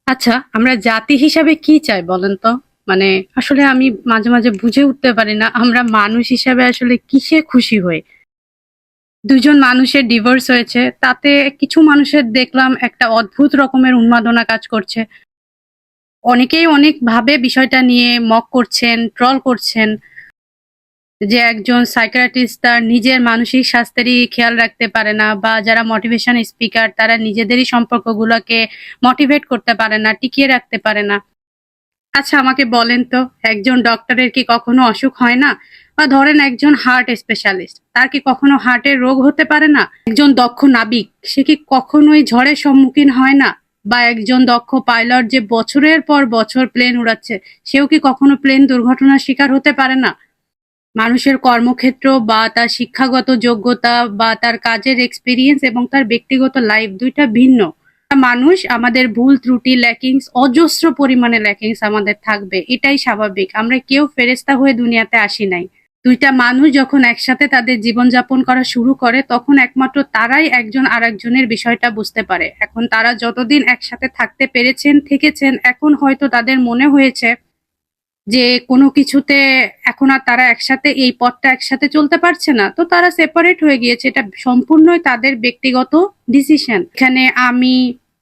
আচ্ছা, আমরা জাতি হিসাবে কি চাই বলেন তো? মানে আসলে আমি মাঝে, মাঝে বুঝে উঠতে পারি না আমরা মানুষ হিসাবে আসলে কিসে খুশি হই? ২ জন মানুষের ডিভোর্স হয়েছে। তাতে কিছু মানুষের দেখলাম একটা অদ্ভুত রকমের উন্মাদনা কাজ করছে। অনেকেই অনেকভাবে বিষয়টা নিয়ে মক করছেন, ট্রল করছেন যে একজন সাইকিয়াট্রিস্ট তার নিজের মানসিক স্বাস্থ্যেরই খেয়াল রাখতে পারে না বা যারা মোটিভেশন স্পিকার তারা নিজেদেরই সম্পর্কগুলোকে মোটিভেট করতে পারে না, টিকিয়ে রাখতে পারে না। আচ্ছা আমাকে বলেন তো একজন ডক্টরের কি কখনো অসুখ হয় না? বা ধরেন একজন হার্ট স্পেশালিস্ট তার কি কখনো হার্টের রোগ হতে পারে না? একজন দক্ষ নাবিক সে কি কখনোই ঝড়ের সম্মুখীন হয় না? বা একজন দক্ষ পাইলট যে বছরের পর বছর প্লেন উড়াচ্ছে সেও কি কখনো প্লেন দুর্ঘটনার শিকার হতে পারে না? মানুষের কর্মক্ষেত্র বা তার শিক্ষাগত যোগ্যতা বা তার কাজের এক্সপেরিয়েন্স এবং তার ব্যক্তিগত লাইফ ২ টা ভিন্ন। মানুষ আমাদের ভুল ত্রুটি ল্যাকিংস অজস্র পরিমাণে ল্যাকিংস আমাদের থাকবে। এটাই স্বাভাবিক। আমরা কেউ ফেরেশতা হয়ে দুনিয়াতে আসি নাই। ২ টা মানুষ যখন একসাথে তাদের জীবনযাপন করা শুরু করে তখন একমাত্র তারাই একজন আরেকজনের বিষয়টা বুঝতে পারে। এখন তারা যতদিন একসাথে থাকতে পেরেছেন, থেকেছেন, এখন হয়তো তাদের মনে হয়েছে যে কোনো কিছুতে এখন আর তারা একসাথে এই পথটা একসাথে চলতে পারছে না। তো তারা সেপারেট হয়ে গিয়েছে। এটা সম্পূর্ণই তাদের ব্যক্তিগত ডিসিশন। এখানে আমি,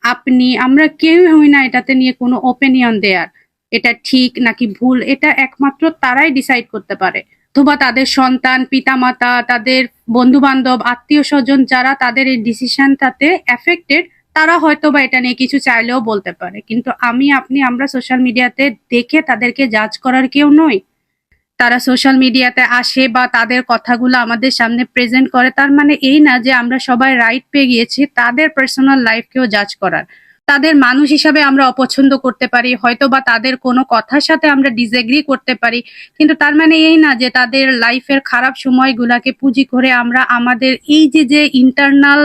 আপনি, আমরা কেউই হই না এটাতে নিয়ে কোনো ওপিনিয়ন দেয়ার। এটা ঠিক নাকি ভুল এটা একমাত্র তারাই ডিসাইড করতে পারে। অথবা তাদের সন্তান, পিতামাতা, তাদের বন্ধু-বান্ধব, আত্মীয়স্বজন যারা তাদের এই ডিসিশনটাতে এফেক্টেড তারা হয়তোবা এটা নিয়ে কিছু চাইলেও বলতে পারে। কিন্তু আমি, আপনি, আমরা সোশ্যাল মিডিয়াতে দেখে তাদেরকে জাজ করার কেউ নই। তারা সোশ্যাল মিডিয়াতে আসে বা তাদের কথাগুলো আমাদের সামনে প্রেজেন্ট করে তার মানে এই না যে আমরা সবাই রাইট পেয়ে গিয়েছি তাদের পার্সোনাল লাইফকেও জাজ করার। তাদের মানুষ হিসাবে আমরা অপছন্দ করতে পারি, হয়তোবা তাদের কোনো কথার সাথে আমরা ডিসএগ্রি করতে পারি। কিন্তু তার মানে এই না যে তাদের লাইফের খারাপ সময়গুলাকে পুঁজি করে আমরা আমাদের এই যে ইন্টারনাল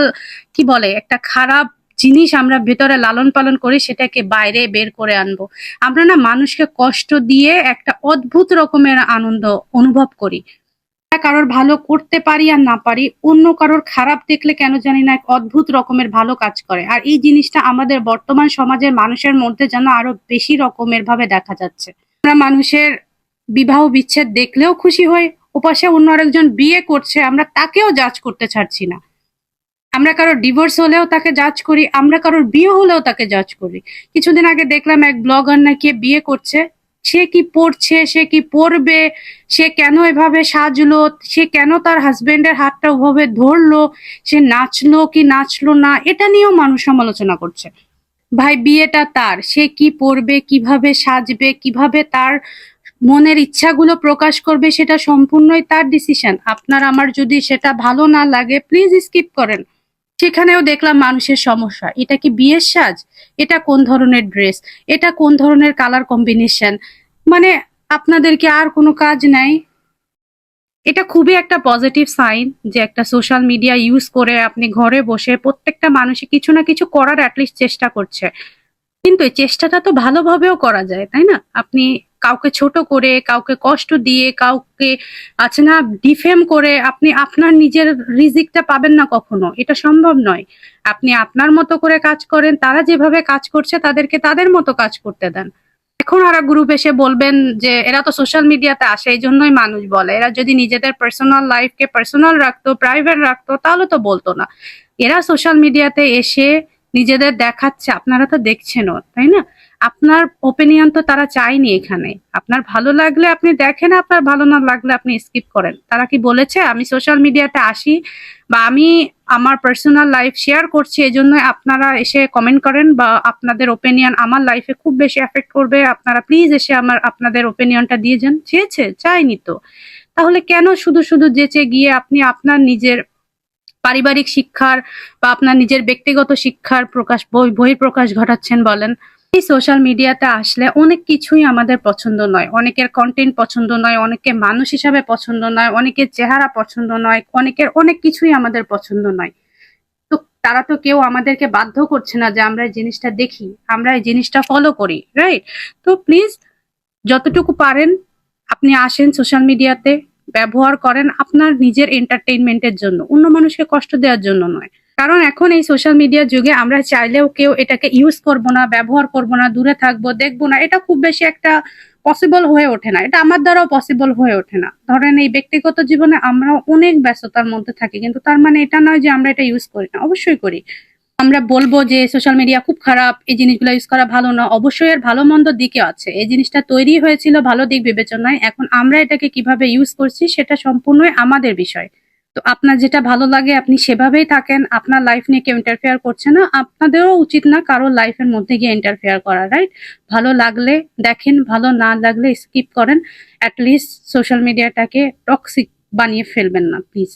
কি বলে একটা খারাপ জিনিস আমরা ভেতরে লালন পালন করি সেটাকে বাইরে বের করে আনবো। আমরা না মানুষকে কষ্ট দিয়ে একটা অদ্ভুত রকমের আনন্দ অনুভব করি। কারোর ভালো করতে পারি আর না পারি, অন্য কারোর খারাপ দেখলে কেন জানি না এক অদ্ভুত রকমের ভালো কাজ করে। আর এই জিনিসটা আমাদের বর্তমান সমাজের মানুষের মধ্যে যেন আরো বেশি রকমের ভাবে দেখা যাচ্ছে। আমরা মানুষের বিবাহ বিচ্ছেদ দেখলেও খুশি হই, ওপাশে অন্য আরেকজন বিয়ে করছে আমরা তাকেও জাজ করতে ছাড়ছি না। আমরা কারোর ডিভোর্স হলেও তাকে জাজ করি, আমরা কারোর বিয়ে হলেও তাকে জাজ করি। কিছুদিন আগে দেখলাম এক ব্লগার নাকি বিয়ে করছে, সে কি পড়ছে, সে কি পড়বে, সে কেন এভাবে সাজলো, সে কেন তার হাজবেন্ডের হাতটা ওভাবে ধরলো, সে নাচলো কি নাচলো না, এটা নিয়েও মানুষ সমালোচনা করছে। ভাই বিয়েটা তার, সে কি পড়বে, কিভাবে সাজবে, কিভাবে তার মনের ইচ্ছাগুলো প্রকাশ করবে সেটা সম্পূর্ণই তার ডিসিশন। আপনার আমার যদি সেটা ভালো না লাগে প্লিজ স্কিপ করেন। সেখানেও দেখলাম মানুষের সমস্যা। এটা কি বিয়ের সাজ? এটা কোন ধরনের ড্রেস? এটা কোন ধরনের কালার কম্বিনেশন? মানে আপনাদের কি আর কোনো কাজ নাই? এটা খুবই একটা পজিটিভ সাইন যে একটা সোশ্যাল মিডিয়া ইউজ করে আপনি ঘরে বসে প্রত্যেকটা মানুষই কিছু না কিছু করার অ্যাটলিস্ট চেষ্টা করছে। কিন্তু এই চেষ্টাটা তো ভালোভাবেও করা যায়, তাই না? আপনি কাউকে ছোট করে, কাউকে কষ্ট দিয়ে, কাউকে আছে না ডিফেম করে আপনি আপনার নিজের রিজিকটা পাবেন না কখনো। এটা সম্ভব নয়। আপনি আপনার মতো করে কাজ করেন, তারা যেভাবে কাজ করছে তাদেরকে তাদের মতো কাজ করতে দেন। এখন আরেক গ্রুপ এসে বলবেন যে এরা তো সোশ্যাল মিডিয়াতে আসে এই জন্যই মানুষ বলে। এরা যদি নিজেদের পার্সোনাল লাইফকে পার্সোনাল রাখতো, প্রাইভেট রাখতো তাহলে তো বলতো না। এরা সোশ্যাল মিডিয়াতে এসে নিজেদের দেখাচ্ছে, আপনারা তো দেখছেনও, তাই না? আপনার ওপিনিয়ন তো তারা চায়নি এখানে। আপনার ভালো লাগলে আপনি দেখেন, আপনার ভালো না লাগলে আপনি স্কিপ করেন। তারা কি বলেছে আমি সোশ্যাল মিডিয়াতে আসি বা আমি আমার পার্সোনাল লাইফ শেয়ার করছি এজন্য আপনারা এসে কমেন্ট করেন বা আপনাদের ওপিনিয়ন আমার লাইফে খুব বেশি এফেক্ট করবে, আপনারা প্লিজ এসে আপনাদের ওপিনিয়নটা দিয়ে যান? চেয়েছে? চায়নি তো। তাহলে কেন শুধু শুধু যেচে গিয়ে আপনি আপনার নিজের পারিবারিক শিক্ষার বা আপনার নিজের ব্যক্তিগত শিক্ষার বহিঃপ্রকাশ ঘটাচ্ছেন বলেন? এই সোশ্যাল মিডিয়াতে আসলে অনেক কিছুই আমাদের পছন্দ নয়। অনেকের কন্টেন্ট পছন্দ নয়, অনেকের মানুষ হিসাবে পছন্দ নয়, অনেকের চেহারা পছন্দ নয়, অনেকের অনেক কিছুই আমাদের পছন্দ নয়। তো তারা তো কেউ আমাদেরকে বাধ্য করছে না যে আমরা এই জিনিসটা দেখি, আমরা এই জিনিসটা ফলো করি, রাইট? তো প্লিজ যতটুকু পারেন আপনি আসেন সোশ্যাল মিডিয়াতে, ব্যবহার করেন আপনার নিজের এন্টারটেইনমেন্টের জন্য, অন্য মানুষকে কষ্ট দেওয়ার জন্য নয়। কারণ এখন এই সোশ্যাল মিডিয়ার যুগে আমরা চাইলেও কেউ এটাকে ইউজ করব না, ব্যবহার করব না, দূরে থাকবো, দেখবো না, এটা খুব বেশি একটা পসিবল হয়ে ওঠে না। এটা আমার দ্বারাও পসিবল হয়ে ওঠে না। ধরেন এই ব্যক্তিগত জীবনে আমরা অনেক ব্যস্ততার মধ্যে থাকি, কিন্তু তার মানে এটা নয় যে আমরা এটা ইউজ করি না, অবশ্যই করি। আমরা বলবো যে সোশ্যাল মিডিয়া খুব খারাপ, এই জিনিসগুলো ইউজ করা ভালো না, অবশ্যই এর ভালো মন্দ দিকে আছে। এই জিনিসটা তৈরি হয়েছিল ভালো দিক বিবেচনায়, এখন আমরা এটাকে কিভাবে ইউজ করছি সেটা সম্পূর্ণই আমাদের বিষয়। তো আপনার যেটা ভালো লাগে আপনি সেভাবেই থাকেন, আপনার লাইফ নিয়ে কেউ ইন্টারফেয়ার করছে না, আপনাদেরও উচিত না কারো লাইফের মধ্যে গিয়ে ইন্টারফেয়ার করা, রাইট? ভালো লাগলে দেখেন, ভালো না লাগলে স্কিপ করেন। অ্যাটলিস্ট সোশ্যাল মিডিয়াটাকে টক্সিক বানিয়ে ফেলবেন না, প্লিজ।